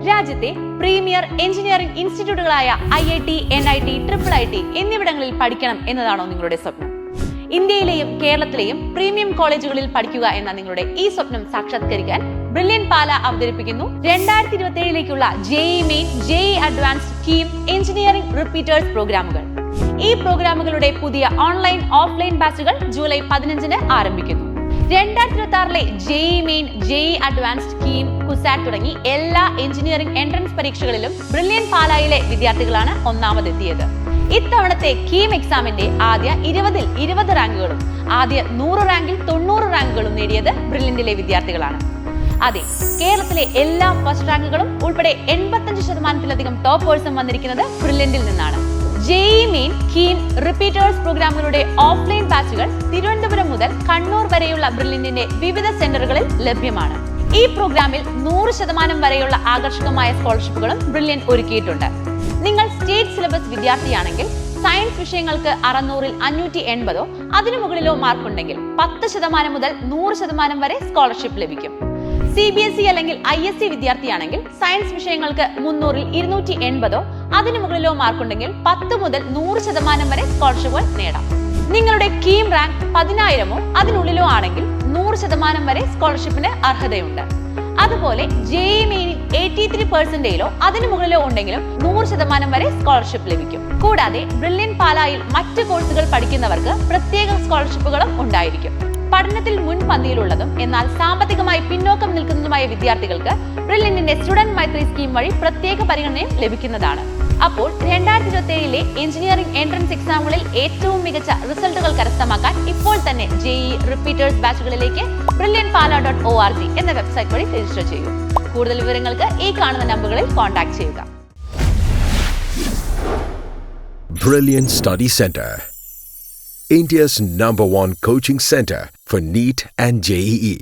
രാജ്യത്തെ premier engineering ഇൻസ്റ്റിറ്റ്യൂട്ടുകളായ IIT, NIT, IIIT എന്നിവിടങ്ങളിൽ പഠിക്കണം എന്നതാണോ നിങ്ങളുടെ സ്വപ്നം? ഇന്ത്യയിലെയും കേരളത്തിലെയും പ്രീമിയം കോളേജുകളിൽ പഠിക്കുക എന്ന നിങ്ങളുടെ ഈ സ്വപ്നം സാക്ഷാത്കരിക്കാൻ ബ്രില്യന്റ് പാല അവതരിപ്പിക്കുന്നു 2027ലേക്കുള്ള JEE main, JEE advanced, KEAM engineering repeaters പ്രോഗ്രാമുകൾ. ഈ പ്രോഗ്രാമുകളുടെ പുതിയ ഓൺലൈൻ, ഓഫ്ലൈൻ ബാച്ചുകൾ ജൂലൈ 15-ന് ആരംഭിക്കുന്നു. 2026-ലെ JEE main, JEE advanced, KEAM, CUSAT തുടങ്ങി എല്ലാ എഞ്ചിനീയറിംഗ് എൻട്രൻസ് പരീക്ഷകളിലും ബ്രില്യന്റ് പാലായിലെ വിദ്യാർത്ഥികളാണ് ഒന്നാമതെത്തിയത്. ഇത്തവണത്തെ കീം എക്സാമിന്റെ ആദ്യ 20-ൽ 20 റാങ്കുകളും ആദ്യ 100 റാങ്കിൽ 90 റാങ്കുകളും നേടിയത് ബ്രില്യന്റിലെ വിദ്യാർത്ഥികളാണ്. അതെ, കേരളത്തിലെ എല്ലാ ഫസ്റ്റ് റാങ്കുകളും ഉൾപ്പെടെ 85%-ലധികം ടോപ്പേഴ്സും വന്നിരിക്കുന്നത് ബ്രില്യന്റിൽ നിന്നാണ്. JEE മെയിൻ, കീം, റിപ്പീറ്റേഴ്സ് പ്രോഗ്രാമുകളുടെ ഓഫ്ലൈൻ ബാച്ചുകൾ തിരുവനന്തപുരം മുതൽ കണ്ണൂർ വരെയുള്ള ബ്രില്യന്റിന്റെ വിവിധ സെന്ററുകളിൽ ലഭ്യമാണ്. ഈ പ്രോഗ്രാമിൽ 100% വരെയുള്ള ആകർഷകമായ സ്കോളർഷിപ്പുകളും ബ്രില്യന്റ് ഒരുക്കിയിട്ടുണ്ട്. നിങ്ങൾ സ്റ്റേറ്റ് സിലബസ് വിദ്യാർത്ഥിയാണെങ്കിൽ സയൻസ് വിഷയങ്ങൾക്ക് 600-ൽ 580 അതിനു മുകളിലോ മാർക്കുണ്ടെങ്കിൽ 10% മുതൽ 100% വരെ സ്കോളർഷിപ്പ് ലഭിക്കും. CBSE അല്ലെങ്കിൽ ISC വിദ്യാർത്ഥിയാണെങ്കിൽ സയൻസ് വിഷയങ്ങൾക്ക് 300-ൽ 280 അതിനു മുകളിലോ മാർക്കുണ്ടെങ്കിൽ 10 മുതൽ 100% വരെ സ്കോളർഷിപ്പുകൾ നേടാം. നിങ്ങളുടെ കീം റാങ്ക് 10,000-ഓ അതിനുള്ളിലോ ആണെങ്കിൽ 100% വരെ സ്കോളർഷിപ്പിന് അർഹതയുണ്ട്. അതുപോലെ JEE മെയിനിൽ 83%-ലോ അതിനു മുകളിലോ ഉണ്ടെങ്കിലും 100% വരെ സ്കോളർഷിപ്പ് ലഭിക്കും. കൂടാതെ ബ്രില്യന്റ് പാലായിൽ മറ്റ് കോഴ്സുകൾ പഠിക്കുന്നവർക്ക് പ്രത്യേക സ്കോളർഷിപ്പുകളും ഉണ്ടായിരിക്കും. പഠനത്തിൽ മുൻപന്തിയിലുള്ളതും എന്നാൽ സാമ്പത്തികമായി പിന്നോക്കം നിൽക്കുന്നതുമായ വിദ്യാർത്ഥികൾക്ക് ബ്രില്യന്റിന്റെ സ്റ്റുഡന്റ് മൈത്രി സ്കീം വഴി പ്രത്യേക പരിഗണനയും ലഭിക്കുന്നതാണ്. അപ്പോൾ 2027-ലെ എഞ്ചിനീയറിംഗ് എൻട്രൻസ് എക്സാമുകളിൽ ഏറ്റവും മികച്ച റിസൾട്ടുകൾ കരസ്ഥമാക്കാൻ ഇപ്പോൾ തന്നെ JEE റിപ്പീറ്റേഴ്സ് ബാച്ചുകളിലേക്ക് brilliantpala.org എന്ന വെബ്സൈറ്റ് വഴി രജിസ്റ്റർ ചെയ്യൂ. കൂടുതൽ വിവരങ്ങൾക്ക് ഈ കാണുന്ന നമ്പറുകളിൽ കോൺടാക്ട് ചെയ്യുക. Brilliant Study Center, India's #1 coaching center for NEET and JEE.